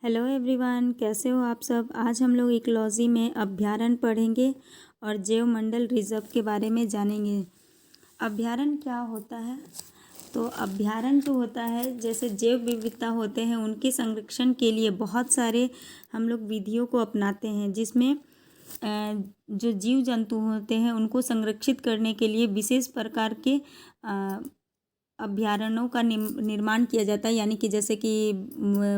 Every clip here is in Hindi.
हेलो एवरीवन, कैसे हो आप सब। आज हम लोग इकोलॉजी में अभ्यारण्य पढ़ेंगे और जैव मंडल रिजर्व के बारे में जानेंगे। अभ्यारण्य क्या होता है? तो अभ्यारण्य जो होता है, जैसे जैव विविधता होते हैं उनके संरक्षण के लिए बहुत सारे हम लोग विधियों को अपनाते हैं, जिसमें जो जीव जंतु होते हैं उनको संरक्षित करने के लिए विशेष प्रकार के अभ्यारण्यों का निर्माण किया जाता है। यानी कि जैसे कि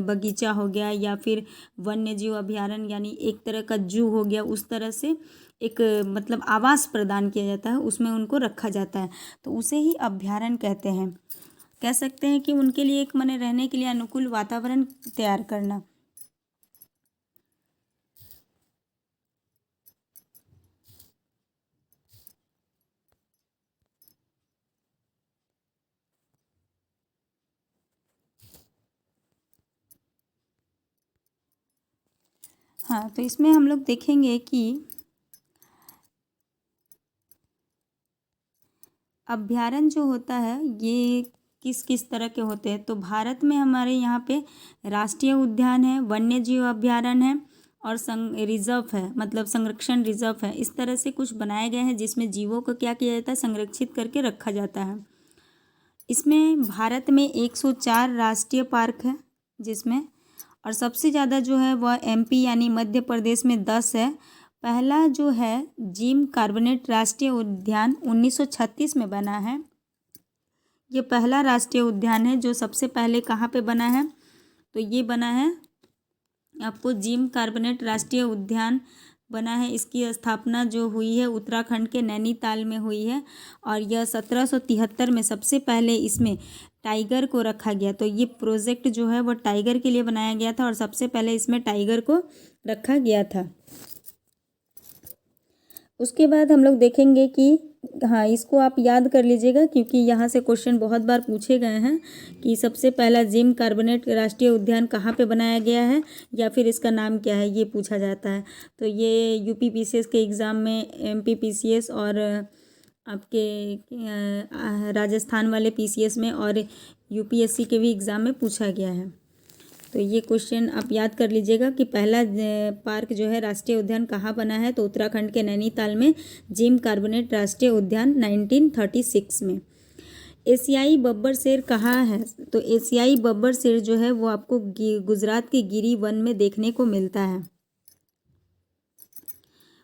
बगीचा हो गया या फिर वन्य जीव अभ्यारण्य, यानी एक तरह का जू हो गया। उस तरह से एक मतलब आवास प्रदान किया जाता है, उसमें उनको रखा जाता है, तो उसे ही अभ्यारण्य कहते हैं। कह सकते हैं कि उनके लिए एक माने रहने के लिए अनुकूल वातावरण तैयार करना। हाँ, तो इसमें हम लोग देखेंगे कि अभ्यारण्य जो होता है ये किस किस तरह के होते हैं। तो भारत में हमारे यहाँ पे राष्ट्रीय उद्यान है, वन्य जीव अभ्यारण्य है और रिजर्व है, मतलब संरक्षण रिजर्व है। इस तरह से कुछ बनाए गए हैं जिसमें जीवों को क्या किया जाता है, संरक्षित करके रखा जाता है। इसमें भारत में 104 राष्ट्रीय पार्क है जिसमें, और सबसे ज़्यादा जो है वह एमपी यानी मध्य प्रदेश में 10 है। पहला जो है जिम कार्बोनेट राष्ट्रीय उद्यान 1936 में बना है। ये पहला राष्ट्रीय उद्यान है जो सबसे पहले कहाँ पे बना है, तो ये बना है आपको जिम कार्बोनेट राष्ट्रीय उद्यान बना है। इसकी स्थापना जो हुई है उत्तराखंड के नैनीताल में हुई है, और यह 1773 में सबसे पहले इसमें टाइगर को रखा गया। तो ये प्रोजेक्ट जो है वो टाइगर के लिए बनाया गया था और सबसे पहले इसमें टाइगर को रखा गया था। उसके बाद हम लोग देखेंगे कि हाँ, इसको आप याद कर लीजिएगा क्योंकि यहाँ से क्वेश्चन बहुत बार पूछे गए हैं कि सबसे पहला जिम कार्बोनेट राष्ट्रीय उद्यान कहाँ पे बनाया गया है या फिर इसका नाम क्या है, ये पूछा जाता है। तो ये यूपी पीसीएस के एग्ज़ाम में, एमपी पीसीएस और आपके राजस्थान वाले पीसीएस में और यूपीएससी के भी एग्ज़ाम में पूछा गया है। तो ये क्वेश्चन आप याद कर लीजिएगा कि पहला पार्क जो है राष्ट्रीय उद्यान कहाँ बना है, तो उत्तराखंड के नैनीताल में जिम कार्बोनेट राष्ट्रीय उद्यान 1936 में। एशियाई बब्बर शेर कहाँ है, तो एशियाई बब्बर शेर जो है वो आपको गुजरात के गिरी वन में देखने को मिलता है।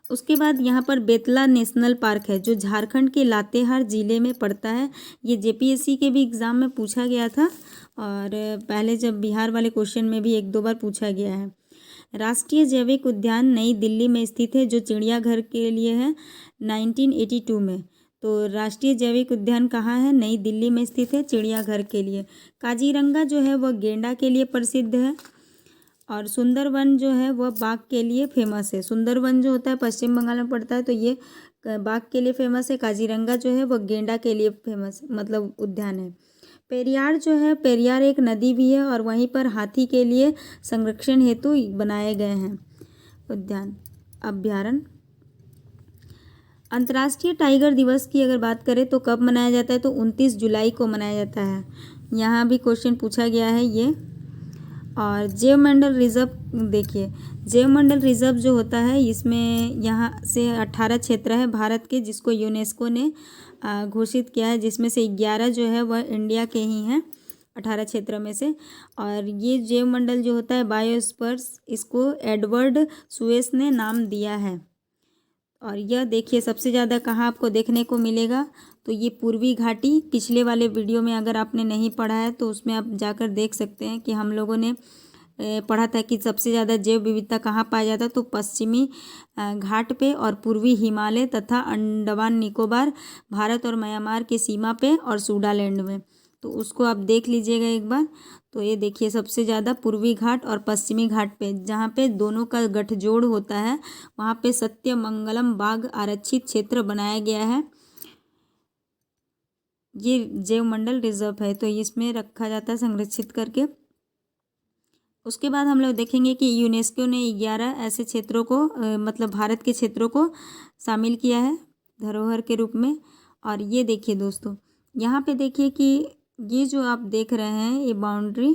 उसके बाद यहाँ पर बेतला नेशनल पार्क है जो झारखंड के लातेहार ज़िले में पड़ता है। ये जेपीएससी के भी एग्ज़ाम में पूछा गया था और पहले जब बिहार वाले क्वेश्चन में भी एक दो बार पूछा गया है। राष्ट्रीय जैविक उद्यान नई दिल्ली में स्थित है जो चिड़ियाघर के लिए है 1982 में। तो राष्ट्रीय जैविक उद्यान कहाँ है, नई दिल्ली में स्थित है, चिड़ियाघर के लिए। काजीरंगा जो है वह गेंडा के लिए प्रसिद्ध है और सुंदरवन जो है वह बाघ के लिए फेमस है। सुंदरवन जो होता है पश्चिम बंगाल में पड़ता है, तो ये बाघ के लिए फेमस है। काजीरंगा जो है वह गेंडा के लिए फेमस मतलब उद्यान है। पेरियार जो है, पेरियार एक नदी भी है और वहीं पर हाथी के लिए संरक्षण हेतु बनाए गए हैं उद्यान अभ्यारण्य। अंतर्राष्ट्रीय टाइगर दिवस की अगर बात करें तो कब मनाया जाता है, तो 29 जुलाई को मनाया जाता है। यहाँ भी क्वेश्चन पूछा गया है ये। और जैव मंडल रिजर्व देखिए, जैव मंडल रिजर्व जो होता है इसमें यहाँ से 18 क्षेत्र है भारत के जिसको यूनेस्को ने घोषित किया है, जिसमें से 11 जो है वह इंडिया के ही हैं 18 क्षेत्र में से। और ये जैव मंडल जो होता है बायोस्फीयर, इसको एडवर्ड सुएस ने नाम दिया है। और यह देखिए सबसे ज़्यादा कहाँ आपको देखने को मिलेगा, तो ये पूर्वी घाटी। पिछले वाले वीडियो में अगर आपने नहीं पढ़ा है तो उसमें आप जाकर देख सकते हैं कि हम लोगों ने पढ़ा था कि सबसे ज़्यादा जैव विविधता कहाँ पाया जाता है, तो पश्चिमी घाट पे और पूर्वी हिमालय तथा अंडमान निकोबार, भारत और म्यांमार की सीमा पे और सूडालैंड में। तो उसको आप देख लीजिएगा एक बार। तो ये देखिए सबसे ज़्यादा पूर्वी घाट और पश्चिमी घाट पे, जहाँ पे दोनों का गठजोड़ होता है, वहाँ पे सत्यमंगलम बाघ आरक्षित क्षेत्र बनाया गया है। ये जैव मंडल रिजर्व है, तो इसमें रखा जाता है संरक्षित करके। उसके बाद हम लोग देखेंगे कि यूनेस्को ने 11 ऐसे क्षेत्रों को मतलब भारत के क्षेत्रों को शामिल किया है धरोहर के रूप में। और ये देखिए दोस्तों, यहाँ पे देखिए कि ये जो आप देख रहे हैं ये बाउंड्री,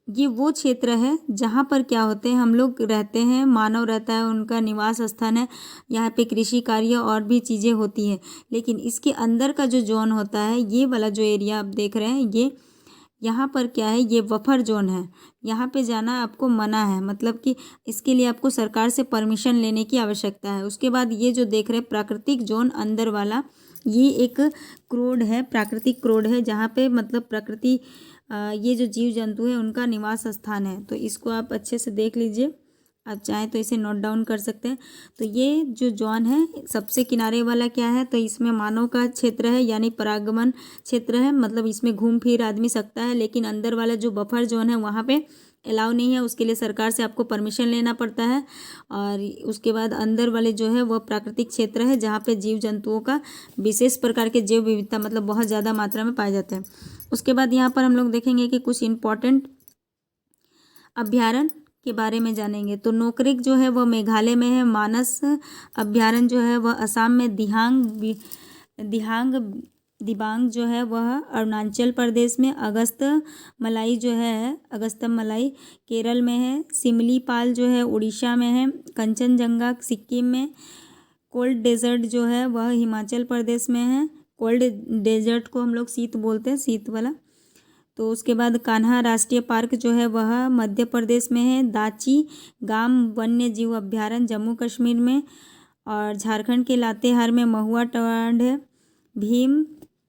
ये वो क्षेत्र है जहाँ पर क्या होते हैं, हम लोग रहते हैं, मानव रहता है, उनका निवास स्थान है, यहाँ पे कृषि कार्य और भी चीज़ें होती हैं। लेकिन इसके अंदर का जो जोन होता है, ये वाला जो एरिया आप देख रहे हैं, ये यहाँ पर क्या है, ये बफर जोन है। यहाँ पे जाना आपको मना है, मतलब कि इसके लिए आपको सरकार से परमिशन लेने की आवश्यकता है। उसके बाद ये जो देख रहे हैं प्राकृतिक जोन अंदर वाला, ये एक क्रोड है, प्राकृतिक क्रोड है, जहाँ पे मतलब प्रकृति ये जो जीव जंतु है उनका निवास स्थान है। तो इसको आप अच्छे से देख लीजिए, आप चाहें तो इसे नोट डाउन कर सकते हैं। तो ये जो जोन है सबसे किनारे वाला क्या है, तो इसमें मानव का क्षेत्र है, यानी परागमन क्षेत्र है, मतलब इसमें घूम फिर आदमी सकता है। लेकिन अंदर वाला जो बफर जोन है वहाँ पे अलाउ नहीं है, उसके लिए सरकार से आपको परमिशन लेना पड़ता है। और उसके बाद अंदर वाले जो है वह प्राकृतिक क्षेत्र है, जहाँ पे जीव जंतुओं का विशेष प्रकार के जैव विविधता मतलब बहुत ज़्यादा मात्रा में पाए जाते हैं। उसके बाद यहाँ पर हम लोग देखेंगे कि कुछ इम्पॉर्टेंट अभ्यारण्य के बारे में जानेंगे। तो नोकरेक जो है वह मेघालय में है, मानस अभ्यारण्य जो है वह असम में, दिहांग दिबांग जो है वह अरुणाचल प्रदेश में, अगस्त मलाई जो है अगस्तम मलाई केरल में है, सिमलीपाल जो है उड़ीसा में है, कंचनजंगा सिक्किम में, कोल्ड डेजर्ट जो है वह हिमाचल प्रदेश में है। कोल्ड डेजर्ट को हम लोग शीत बोलते हैं, शीत वाला। तो उसके बाद कान्हा राष्ट्रीय पार्क जो है वह मध्य प्रदेश में है, दाची गाम वन्य जीव अभ्यारण्य जम्मू कश्मीर में, और झारखंड के लातेहार में महुआ टांड है, भीम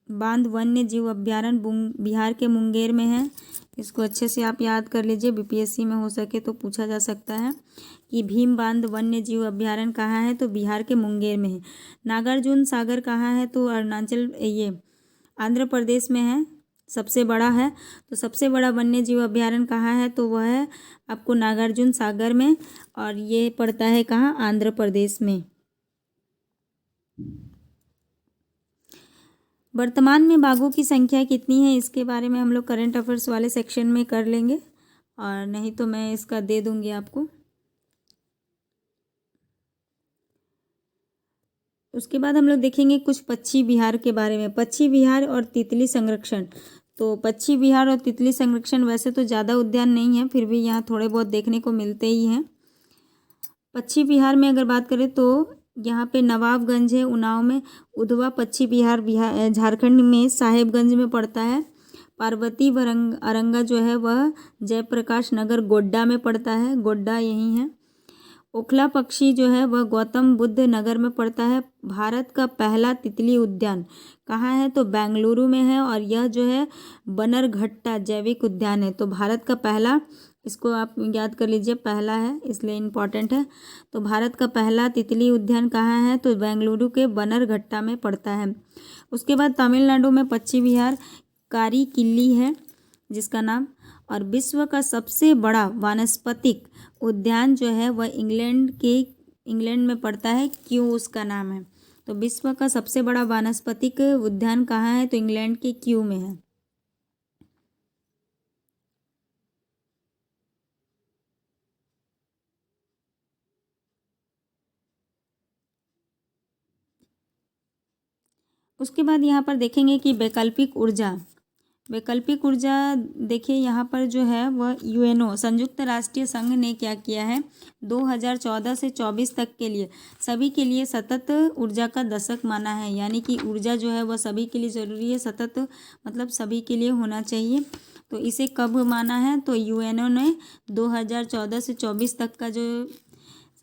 बांध वन्य जीव अभ्यारण्य बिहार के मुंगेर में है। इसको अच्छे से आप याद कर लीजिए, बीपीएससी में हो सके तो पूछा जा सकता है कि भीम बांध वन्य जीव अभ्यारण्य कहाँ है, तो बिहार के मुंगेर में है। नागार्जुन सागर कहाँ है, तो अरुणाचल ये आंध्र प्रदेश में है, सबसे बड़ा है। तो सबसे बड़ा वन्य जीव अभ्यारण्य कहाँ है, तो वह है आपको नागार्जुन सागर में, और ये पड़ता है कहाँ, आंध्र प्रदेश में। वर्तमान में बाघों की संख्या कितनी है, इसके बारे में हम लोग करंट अफेयर्स वाले सेक्शन में कर लेंगे, और नहीं तो मैं इसका दे दूंगी आपको। उसके बाद हम लोग देखेंगे कुछ पक्षी विहार के बारे में, पक्षी विहार और तितली संरक्षण। तो पक्षी विहार और तितली संरक्षण वैसे तो ज़्यादा उद्यान नहीं है, फिर भी यहाँ थोड़े बहुत देखने को मिलते ही हैं। पक्षी विहार में अगर बात करें तो यहाँ पे नवाबगंज है उन्नाव में, उधवा पक्षी विहार झारखंड में साहेबगंज में पड़ता है, पार्वती अरंगा जो है वह जयप्रकाश नगर गोड्डा में पड़ता है, गोड्डा यही है। ओखला पक्षी जो है वह गौतम बुद्ध नगर में पड़ता है। भारत का पहला तितली उद्यान कहाँ है, तो बेंगलुरु में है, और यह जो है बनरघट्टा जैविक उद्यान है। तो भारत का पहला, इसको आप याद कर लीजिए, पहला है इसलिए इम्पॉर्टेंट है। तो भारत का पहला तितली उद्यान कहाँ है, तो बेंगलुरु के बनरघट्टा में पड़ता है। उसके बाद तमिलनाडु में पक्षी विहार कारी किल्ली है जिसका नाम, और विश्व का सबसे बड़ा वानस्पतिक उद्यान जो है वह इंग्लैंड में पड़ता है, क्यों उसका नाम है। तो विश्व का सबसे बड़ा वानस्पतिक उद्यान कहाँ है, तो इंग्लैंड के क्यू में है। उसके बाद यहाँ पर देखेंगे कि वैकल्पिक ऊर्जा देखिए, यहाँ पर जो है वह यूएनओ संयुक्त राष्ट्रीय संघ ने क्या किया है, 2014 से 24 तक के लिए सभी के लिए सतत ऊर्जा का दशक माना है। यानी कि ऊर्जा जो है वह सभी के लिए ज़रूरी है, सतत मतलब सभी के लिए होना चाहिए। तो इसे कब माना है, तो यूएनओ ने 2014 से 24 तक का जो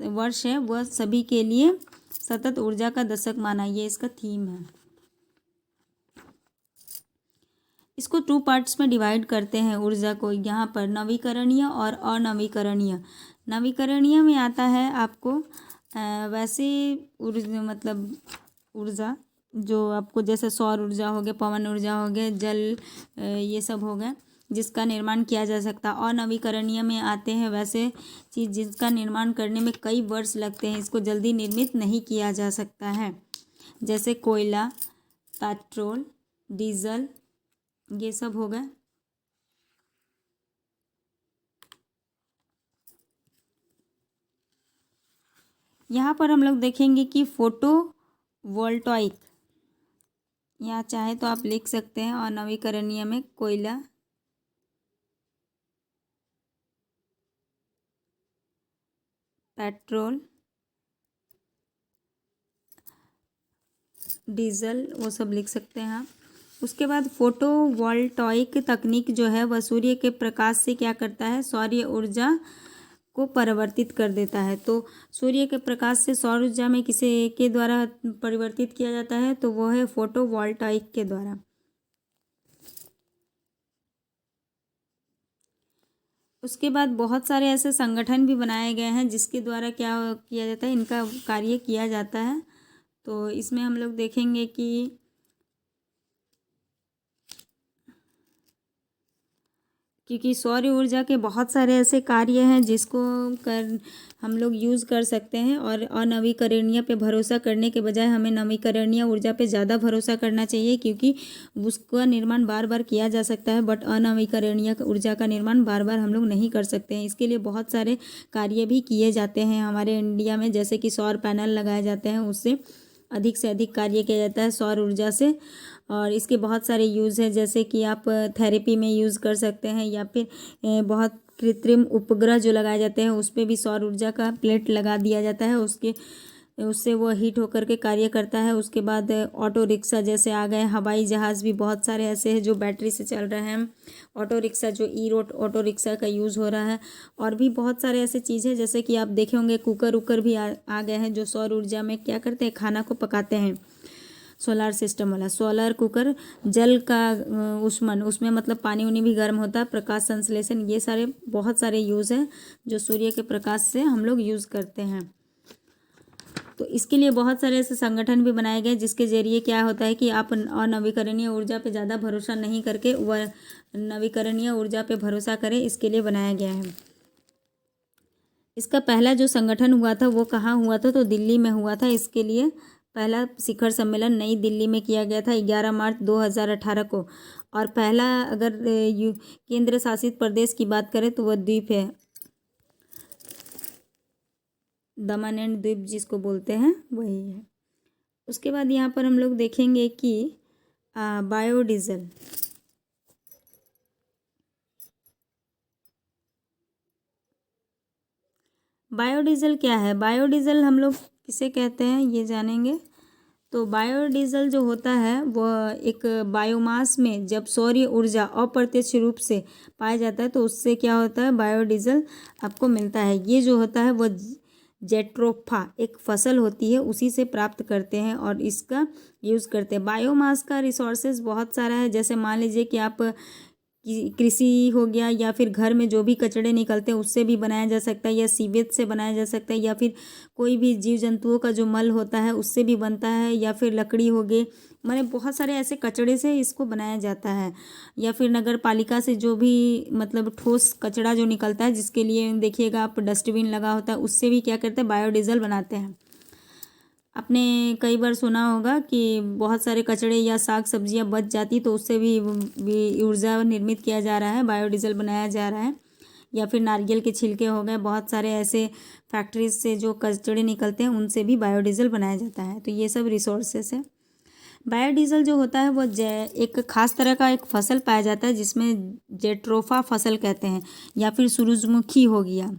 वर्ष है वह सभी के लिए सतत ऊर्जा का दशक माना, ये इसका थीम है। इसको 2 पार्ट्स में डिवाइड करते हैं ऊर्जा को, यहाँ पर नवीकरणीय और अनवीकरणीय। नवीकरणीय में आता है आपको वैसे ऊर्जा मतलब ऊर्जा जो आपको जैसे सौर ऊर्जा हो गया, पवन ऊर्जा हो गया, जल ये सब हो गया जिसका निर्माण किया जा सकता। अनवीकरणीय में आते हैं वैसे चीज़ जिसका निर्माण करने में कई वर्ष लगते हैं, इसको जल्दी निर्मित नहीं किया जा सकता है, जैसे कोयला, पेट्रोल, डीजल, ये सब हो गए। यहाँ पर हम लोग देखेंगे कि फोटो वोल्टाइक, यहाँ चाहे तो आप लिख सकते हैं, और नवीकरणीय में कोयला, पेट्रोल, डीजल, वो सब लिख सकते हैं आप। उसके बाद फोटोवोल्टाइक तकनीक जो है वह सूर्य के प्रकाश से क्या करता है, सौर ऊर्जा को परिवर्तित कर देता है। तो सूर्य के प्रकाश से सौर ऊर्जा में किसे के द्वारा परिवर्तित किया जाता है, तो वो है फोटोवोल्टाइक के द्वारा। उसके बाद बहुत सारे ऐसे संगठन भी बनाए गए हैं जिसके द्वारा क्या किया जाता है, इनका कार्य किया जाता है। तो इसमें हम लोग देखेंगे कि क्योंकि सौर ऊर्जा के बहुत सारे ऐसे कार्य हैं जिसको कर हम लोग यूज़ कर सकते हैं, और अनवीकरणीय पे भरोसा करने के बजाय हमें नवीकरणीय ऊर्जा पे ज़्यादा भरोसा करना चाहिए, क्योंकि उसका निर्माण बार बार किया जा सकता है, बट अनवीकरणीय ऊर्जा का निर्माण बार बार हम लोग नहीं कर सकते हैं। इसके लिए बहुत सारे कार्य भी किए जाते हैं हमारे इंडिया में, जैसे कि सौर पैनल लगाए जाते हैं, उससे अधिक से अधिक कार्य किया जाता है सौर ऊर्जा से। और इसके बहुत सारे यूज़ हैं, जैसे कि आप थेरेपी में यूज़ कर सकते हैं, या फिर बहुत कृत्रिम उपग्रह जो लगाए जाते हैं उस पर भी सौर ऊर्जा का प्लेट लगा दिया जाता है, उससे वो हीट होकर के कार्य करता है। उसके बाद ऑटो रिक्शा जैसे आ गए, हवाई जहाज़ भी बहुत सारे ऐसे हैं जो बैटरी से चल रहे हैं। ऑटो रिक्शा जो ऑटो रिक्शा का यूज़ हो रहा है। और भी बहुत सारे ऐसे चीज़ें, जैसे कि आप देखे होंगे कुकर उकर भी आ गए हैं जो सौर ऊर्जा में क्या करते हैं, खाना को पकाते हैं। सोलार सिस्टम वाला सोलर कुकर, जल का उष्मन, उसमें मतलब पानी उनी भी गर्म होता है, प्रकाश संश्लेषण, ये सारे बहुत सारे यूज़ हैं जो सूर्य के प्रकाश से हम लोग यूज़ करते हैं। तो इसके लिए बहुत सारे ऐसे संगठन भी बनाए गए जिसके ज़रिए क्या होता है कि आप अनवीकरणीय ऊर्जा पे ज़्यादा भरोसा नहीं करके वह नवीकरणीय ऊर्जा पे भरोसा करें, इसके लिए बनाया गया है। इसका पहला जो संगठन हुआ था वो कहाँ हुआ था, तो दिल्ली में हुआ था। इसके लिए पहला शिखर सम्मेलन नई दिल्ली में किया गया था 11 मार्च 2018 को। और पहला अगर केंद्र शासित प्रदेश की बात करें तो वह द्वीप है, दमन एंड द्वीप जिसको बोलते हैं वही है। उसके बाद यहाँ पर हम लोग देखेंगे कि बायोडीजल, बायोडीजल क्या है, बायोडीजल हम लोग किसे कहते हैं ये जानेंगे। तो बायोडीजल जो होता है वह एक बायोमास में जब सौर ऊर्जा अप्रत्यक्ष रूप से पाया जाता है तो उससे क्या होता है, बायोडीजल आपको मिलता है। ये जो होता है वह जेट्रोफा एक फसल होती है, उसी से प्राप्त करते हैं और इसका यूज़ करते हैं। बायोमास का रिसोर्सेज बहुत सारा है, जैसे मान लीजिए कि आप कृषि हो गया, या फिर घर में जो भी कचड़े निकलते हैं उससे भी बनाया जा सकता है, या सीवेज से बनाया जा सकता है, या फिर कोई भी जीव जंतुओं का जो मल होता है उससे भी बनता है, या फिर लकड़ी हो गई, मैंने बहुत सारे ऐसे कचड़े से इसको बनाया जाता है। या फिर नगर पालिका से जो भी मतलब ठोस कचड़ा जो निकलता है, जिसके लिए देखिएगा आप डस्टबिन लगा होता है, उससे भी क्या करते हैं, बायोडीजल बनाते हैं। आपने कई बार सुना होगा कि बहुत सारे कचड़े या साग सब्जियां बच जाती तो उससे भी ऊर्जा निर्मित किया जा रहा है, बायोडीजल बनाया जा रहा है। या फिर नारियल के छिलके हो गए, बहुत सारे ऐसे फैक्ट्रीज से जो कचड़े निकलते हैं उनसे भी बायोडीजल बनाया जाता है। तो ये सब रिसोर्सेस है। बायोडीजल जो होता है वो एक खास तरह का एक फसल पाया जाता है जिसमें जेट्रोफा फसल कहते हैं, या फिर सूरजमुखी हो गया,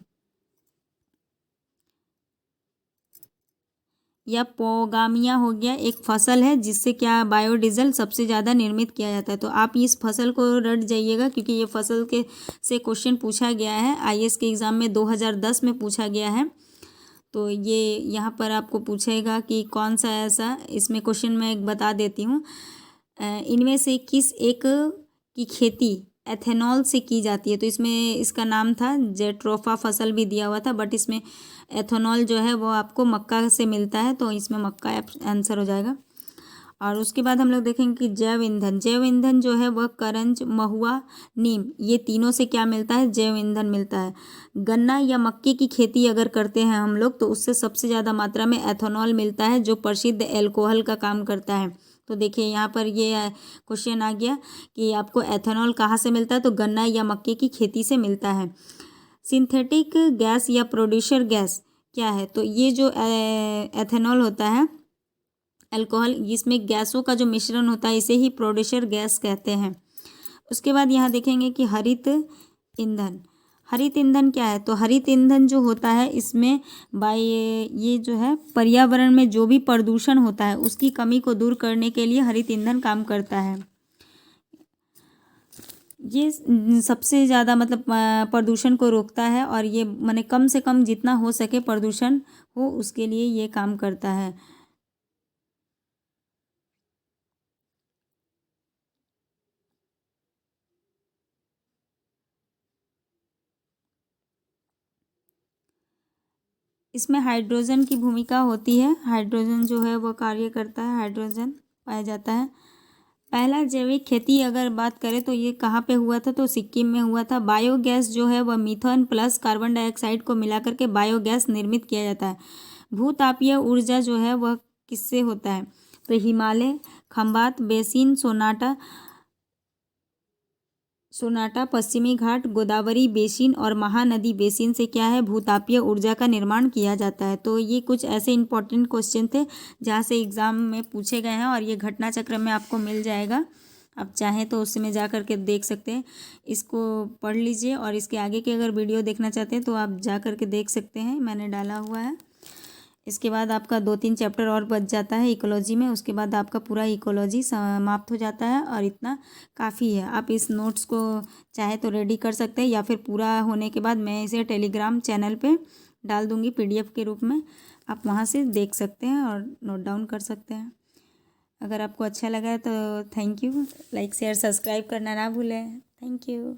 या पोगामिया हो गया, एक फसल है जिससे क्या बायोडीजल सबसे ज़्यादा निर्मित किया जाता है। तो आप इस फसल को रट जाइएगा, क्योंकि ये फसल के से क्वेश्चन पूछा गया है आईएएस के एग्ज़ाम में 2010 में पूछा गया है। तो ये यहाँ पर आपको पूछेगा कि कौन सा ऐसा, इसमें क्वेश्चन मैं एक बता देती हूँ, इनमें से किस एक की खेती एथेनॉल से की जाती है। तो इसमें इसका नाम था जेट्रोफा फसल भी दिया हुआ था, बट इसमें एथेनॉल जो है वो आपको मक्का से मिलता है, तो इसमें मक्का आंसर हो जाएगा। और उसके बाद हम लोग देखेंगे कि जैव ईंधन जो है वह करंज, महुआ, नीम, ये तीनों से क्या मिलता है, जैव ईंधन मिलता है। गन्ना या मक्के की खेती अगर करते हैं हम लोग तो उससे सबसे ज़्यादा मात्रा में एथेनॉल मिलता है, जो प्रसिद्ध एल्कोहल का काम करता है। तो देखिए यहाँ पर ये क्वेश्चन आ गया कि आपको एथेनॉल कहाँ से मिलता है, तो गन्ना या मक्के की खेती से मिलता है। सिंथेटिक गैस या प्रोड्यूसर गैस क्या है, तो ये जो एथेनॉल होता है, अल्कोहल, इसमें गैसों का जो मिश्रण होता है इसे ही प्रोड्यूसर गैस कहते हैं। उसके बाद यहाँ देखेंगे कि हरित ईंधन, हरित ईंधन क्या है? तो हरित ईंधन जो होता है इसमें ये जो है पर्यावरण में जो भी प्रदूषण होता है उसकी कमी को दूर करने के लिए हरित ईंधन काम करता है। ये सबसे ज़्यादा मतलब प्रदूषण को रोकता है और ये माने कम से कम जितना हो सके प्रदूषण हो उसके लिए ये काम करता है। इसमें हाइड्रोजन की भूमिका होती है। हाइड्रोजन जो है वो कार्य करता है, हाइड्रोजन पाया जाता है। पहला जैविक खेती अगर बात करें तो ये कहाँ पे हुआ था? तो सिक्किम में हुआ था। बायोगैस जो है वह मीथेन प्लस कार्बन डाइऑक्साइड को मिलाकर के बायोगैस निर्मित किया जाता है। भूतापीय ऊर्जा जो है वह किससे होता है? तो हिमालय, खंबात बेसिन, सोनाटा, पश्चिमी घाट, गोदावरी बेसिन और महानदी बेसिन से क्या है? भूतापीय ऊर्जा का निर्माण किया जाता है। तो ये कुछ ऐसे इंपॉर्टेंट क्वेश्चन थे जहाँ से एग्ज़ाम में पूछे गए हैं और ये घटना चक्र में आपको मिल जाएगा। आप चाहें तो उसमें जा कर के देख सकते हैं, इसको पढ़ लीजिए और इसके आगे के अगर वीडियो देखना चाहते हैं तो आप जा कर के देख सकते हैं, मैंने डाला हुआ है। इसके बाद आपका 2-3 चैप्टर और बच जाता है इकोलॉजी में, उसके बाद आपका पूरा इकोलॉजी समाप्त हो जाता है और इतना काफ़ी है। आप इस नोट्स को चाहे तो रेडी कर सकते हैं या फिर पूरा होने के बाद मैं इसे टेलीग्राम चैनल पे डाल दूँगी पीडीएफ के रूप में, आप वहाँ से देख सकते हैं और नोट डाउन कर सकते हैं। अगर आपको अच्छा लगा है तो thank you, like share subscribe करना ना भूलें। Thank you.